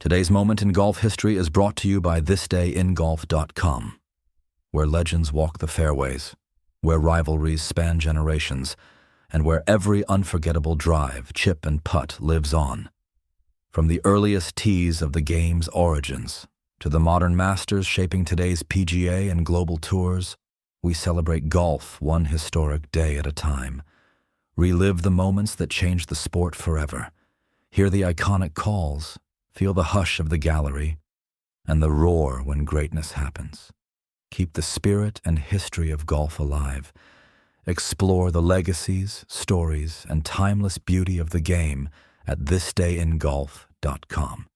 Today's moment in golf history is brought to you by thisdayingolf.com, where legends walk the fairways, where rivalries span generations, and where every unforgettable drive, chip, and putt lives on. From the earliest tees of the game's origins to the modern masters shaping today's PGA and global tours, we celebrate golf one historic day at a time. Relive the moments that changed the sport forever. Hear the iconic calls, feel the hush of the gallery, and the roar when greatness happens. Keep the spirit and history of golf alive. Explore the legacies, stories, and timeless beauty of the game at thisdayingolf.com.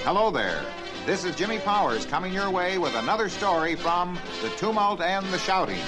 Hello there. This is Jimmy Powers coming your way with another story from The Tumult and the Shouting.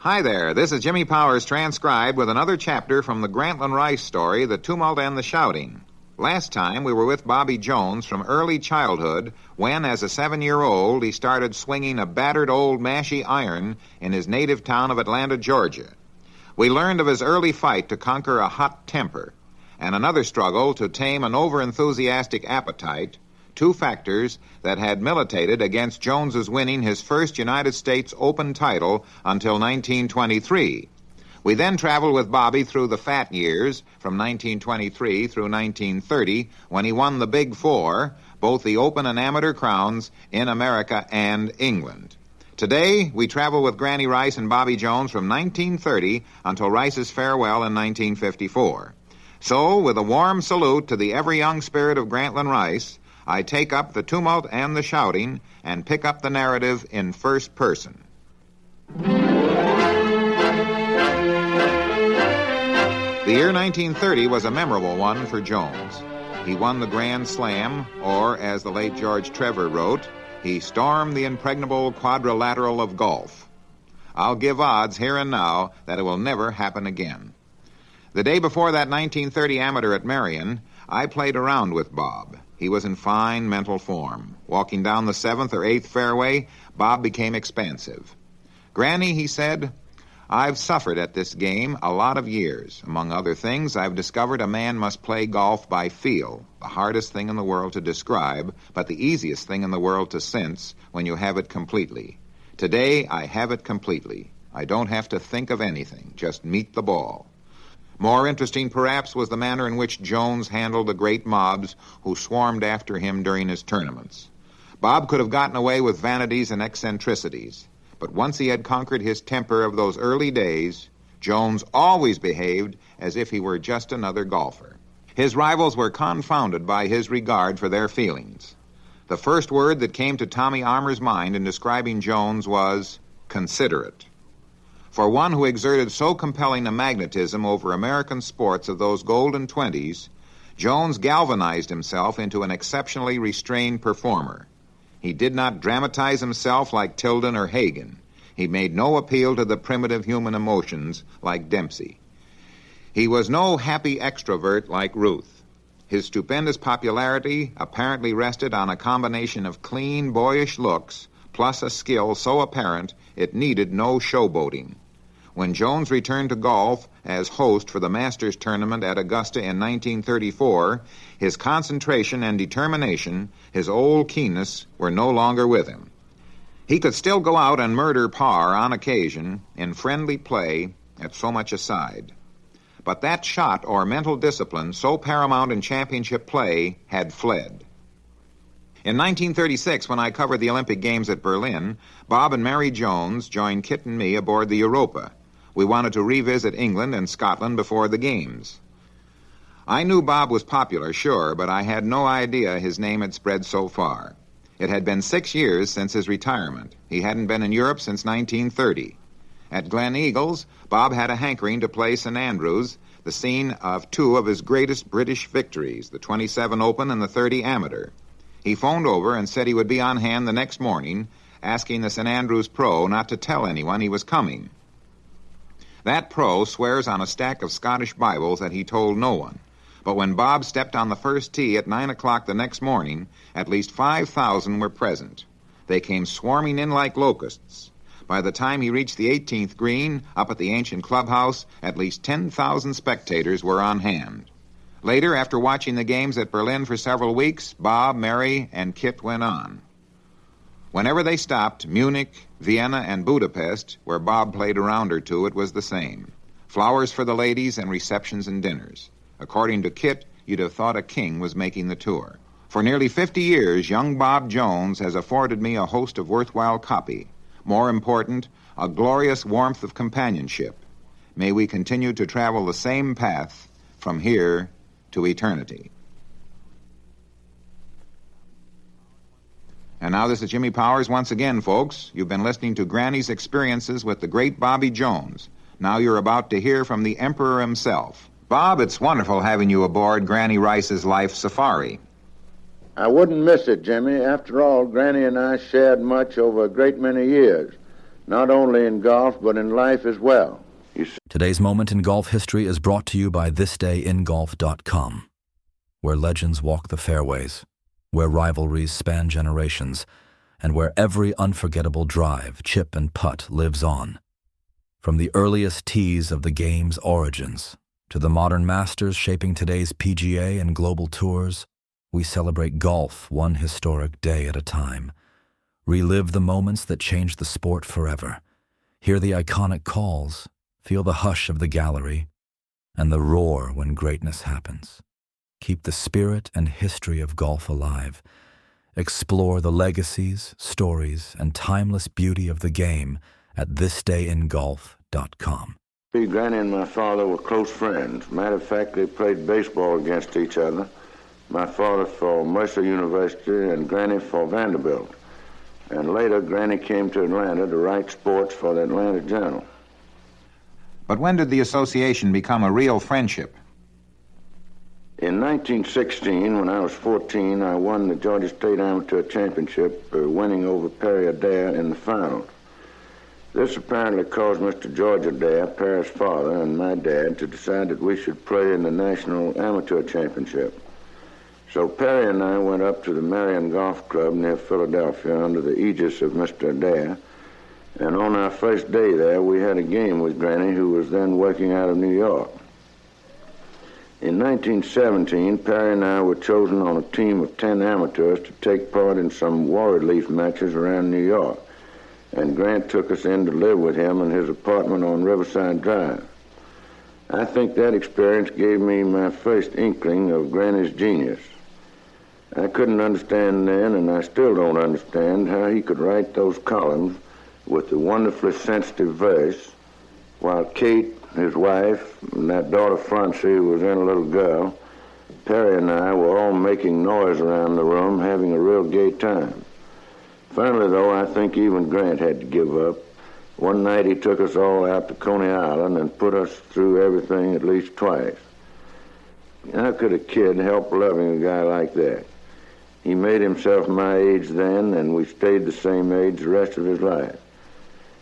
Hi there, this is Jimmy Powers transcribed with another chapter from the Grantland Rice story, The Tumult and the Shouting. Last time we were with Bobby Jones from early childhood when, as a 7-year-old, he started swinging a battered old mashy iron in his native town of Atlanta, Georgia. We learned of his early fight to conquer a hot temper and another struggle to tame an overenthusiastic appetite, two factors that had militated against Jones's winning his first United States Open title until 1923. We then traveled with Bobby through the fat years from 1923 through 1930 when he won the Big Four, both the Open and Amateur crowns in America and England. Today, we travel with Granny Rice and Bobby Jones from 1930 until Rice's farewell in 1954. So, with a warm salute to the ever-young spirit of Grantland Rice, I take up The Tumult and the Shouting and pick up the narrative in first person. The year 1930 was a memorable one for Jones. He won the Grand Slam, or, as the late George Trevor wrote, he stormed the impregnable quadrilateral of golf. I'll give odds here and now that it will never happen again. The day before that 1930 amateur at Marion, I played around with Bob. He was in fine mental form. Walking down the 7th or 8th fairway, Bob became expansive. Granny, he said, I've suffered at this game a lot of years. Among other things, I've discovered a man must play golf by feel, the hardest thing in the world to describe, but the easiest thing in the world to sense when you have it completely. Today, I have it completely. I don't have to think of anything, just meet the ball. More interesting, perhaps, was the manner in which Jones handled the great mobs who swarmed after him during his tournaments. Bob could have gotten away with vanities and eccentricities, but once he had conquered his temper of those early days, Jones always behaved as if he were just another golfer. His rivals were confounded by his regard for their feelings. The first word that came to Tommy Armour's mind in describing Jones was considerate. For one who exerted so compelling a magnetism over American sports of those golden 20s, Jones galvanized himself into an exceptionally restrained performer. He did not dramatize himself like Tilden or Hagen. He made no appeal to the primitive human emotions like Dempsey. He was no happy extrovert like Ruth. His stupendous popularity apparently rested on a combination of clean, boyish looks plus a skill so apparent it needed no showboating. When Jones returned to golf as host for the Masters tournament at Augusta in 1934, his concentration and determination, his old keenness, were no longer with him. He could still go out and murder par on occasion in friendly play at so much aside. But that shot or mental discipline so paramount in championship play had fled. In 1936, when I covered the Olympic Games at Berlin, Bob and Mary Jones joined Kit and me aboard the Europa. We wanted to revisit England and Scotland before the Games. I knew Bob was popular, sure, but I had no idea his name had spread so far. It had been 6 years since his retirement. He hadn't been in Europe since 1930. At Glen Eagles, Bob had a hankering to play St. Andrews, the scene of two of his greatest British victories, the 27 Open and the 30 Amateur. He phoned over and said he would be on hand the next morning, asking the St. Andrews pro not to tell anyone he was coming. That pro swears on a stack of Scottish Bibles that he told no one. But when Bob stepped on the first tee at 9 o'clock the next morning, at least 5,000 were present. They came swarming in like locusts. By the time he reached the 18th green, up at the ancient clubhouse, at least 10,000 spectators were on hand. Later, after watching the games at Berlin for several weeks, Bob, Mary, and Kit went on. Whenever they stopped, Munich, Vienna, and Budapest, where Bob played a round or two, it was the same. Flowers for the ladies and receptions and dinners. According to Kit, you'd have thought a king was making the tour. For nearly 50 years, young Bob Jones has afforded me a host of worthwhile copy. More important, a glorious warmth of companionship. May we continue to travel the same path from here to eternity. And now this is Jimmy Powers once again, folks. You've been listening to Granny's experiences with the great Bobby Jones. Now you're about to hear from the Emperor himself. Bob, it's wonderful having you aboard Granny Rice's Life Safari. I wouldn't miss it, Jimmy. After all, Granny and I shared much over a great many years, not only in golf, but in life as well. Today's moment in golf history is brought to you by thisdayingolf.com, where legends walk the fairways, where rivalries span generations, and where every unforgettable drive, chip, and putt lives on. From the earliest tees of the game's origins to the modern masters shaping today's PGA and global tours, we celebrate golf one historic day at a time. Relive the moments that changed the sport forever. Hear the iconic calls, feel the hush of the gallery, and the roar when greatness happens. Keep the spirit and history of golf alive. Explore the legacies, stories, and timeless beauty of the game at thisdayingolf.com. Granny and my father were close friends. Matter of fact, they played baseball against each other. My father for Mercer University and Granny for Vanderbilt. And later, Granny came to Atlanta to write sports for the Atlanta Journal. But when did the association become a real friendship? In 1916, when I was 14, I won the Georgia State Amateur Championship, winning over Perry Adair in the final. This apparently caused Mr. George Adair, Perry's father, and my dad to decide that we should play in the National Amateur Championship. So Perry and I went up to the Marion Golf Club near Philadelphia under the aegis of Mr. Adair, and on our first day there, we had a game with Granny, who was then working out of New York. In 1917, Perry and I were chosen on a team of 10 amateurs to take part in some war relief matches around New York, and Grant took us in to live with him in his apartment on Riverside Drive. I think that experience gave me my first inkling of Granny's genius. I couldn't understand then, and I still don't understand, how he could write those columns with the wonderfully sensitive verse, while Kate, his wife, and that daughter Francie, who was then a little girl, Perry and I were all making noise around the room, having a real gay time. Finally, though, I think even Grant had to give up. One night he took us all out to Coney Island and put us through everything at least twice. How could a kid help loving a guy like that? He made himself my age then, and we stayed the same age the rest of his life.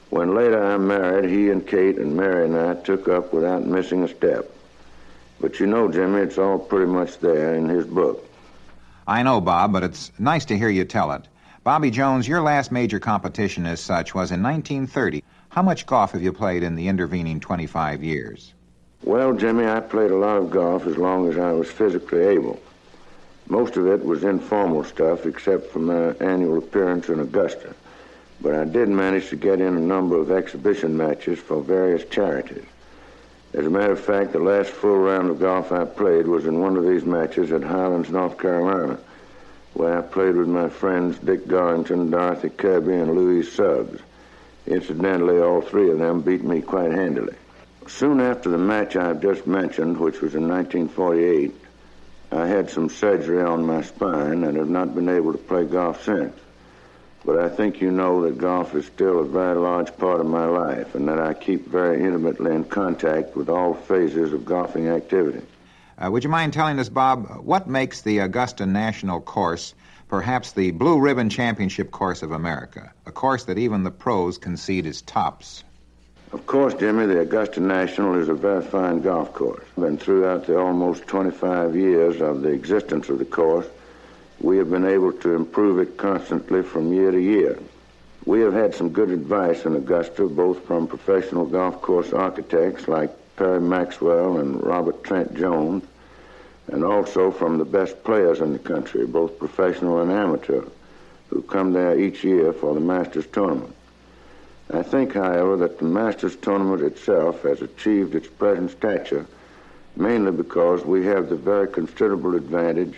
When later I married, he and Kate and Mary and I took up without missing a step. But you know, Jimmy, it's all pretty much there in his book. I know, Bob, but it's nice to hear you tell it. Bobby Jones, your last major competition as such was in 1930. How much golf have you played in the intervening 25 years? Well, Jimmy, I played a lot of golf as long as I was physically able. Most of it was informal stuff, except for my annual appearance in Augusta. But I did manage to get in a number of exhibition matches for various charities. As a matter of fact, the last full round of golf I played was in one of these matches at Highlands, North Carolina, where I played with my friends Dick Dorrington, Dorothy Kirby, and Louise Suggs. Incidentally, all three of them beat me quite handily. Soon after the match I've just mentioned, which was in 1948, I had some surgery on my spine and have not been able to play golf since. But I think you know that golf is still a very large part of my life and that I keep very intimately in contact with all phases of golfing activity. Would you mind telling us, Bob, what makes the Augusta National Course perhaps the Blue Ribbon Championship course of America, a course that even the pros concede is tops? Of course, Jimmy, the Augusta National is a very fine golf course. And throughout the almost 25 years of the existence of the course, we have been able to improve it constantly from year to year. We have had some good advice in Augusta, both from professional golf course architects like Perry Maxwell and Robert Trent Jones, and also from the best players in the country, both professional and amateur, who come there each year for the Masters Tournament. I think, however, that the Masters Tournament itself has achieved its present stature mainly because we have the very considerable advantage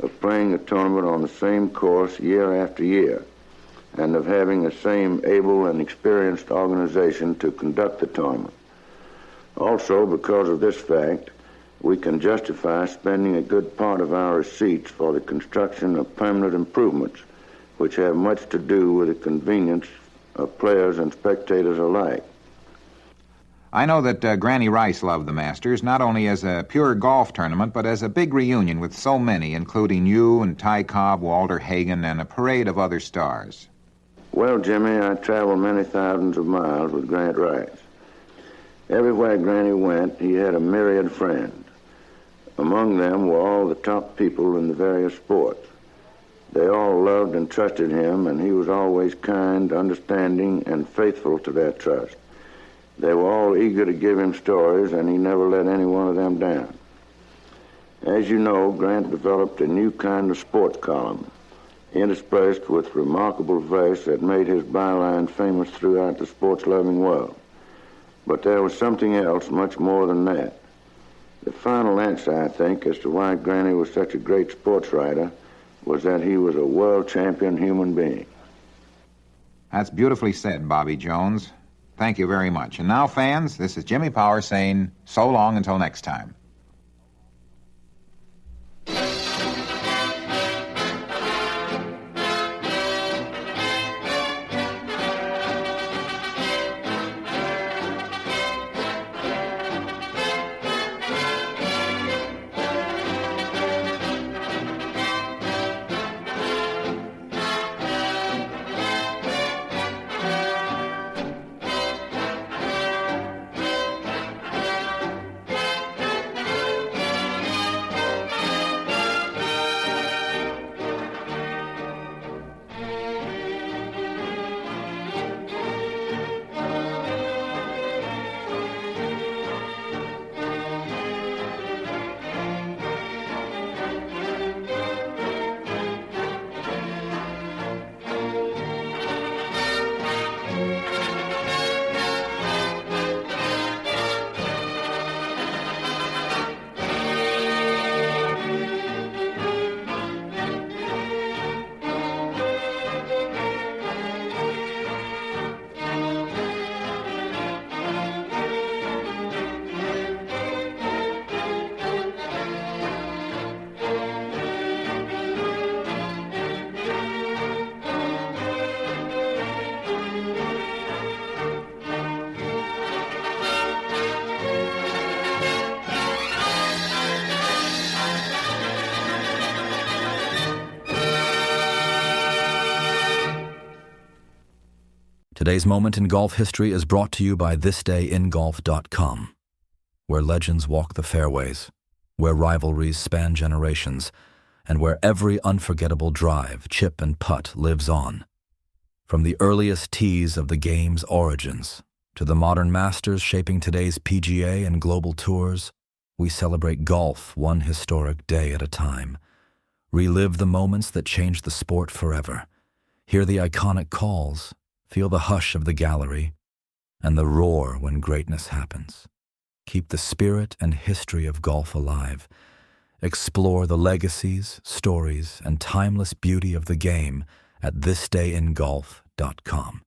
of playing the tournament on the same course year after year and of having the same able and experienced organization to conduct the tournament. Also, because of this fact, we can justify spending a good part of our receipts for the construction of permanent improvements, which have much to do with the convenience of players and spectators alike. I know that Granny Rice loved the Masters, not only as a pure golf tournament, but as a big reunion with so many, including you and Ty Cobb, Walter Hagen, and a parade of other stars. Well, Jimmy, I traveled many thousands of miles with Grant Rice. Everywhere Granny went, he had a myriad friends. Among them were all the top people in the various sports. They all loved and trusted him, and he was always kind, understanding, and faithful to their trust. They were all eager to give him stories, and he never let any one of them down. As you know, Grant developed a new kind of sports column, interspersed with remarkable verse that made his byline famous throughout the sports-loving world. But there was something else, much more than that. The final answer, I think, as to why Granny was such a great sports writer was that he was a world champion human being. That's beautifully said, Bobby Jones. Thank you very much. And now, fans, this is Jimmy Power saying so long until next time. Today's Moment in Golf History is brought to you by thisdayingolf.com, where legends walk the fairways, where rivalries span generations, and where every unforgettable drive, chip, and putt lives on. From the earliest tees of the game's origins to the modern masters shaping today's PGA and global tours, we celebrate golf one historic day at a time. Relive the moments that changed the sport forever. Hear the iconic calls, feel the hush of the gallery, and the roar when greatness happens. Keep the spirit and history of golf alive. Explore the legacies, stories, and timeless beauty of the game at thisdayingolf.com.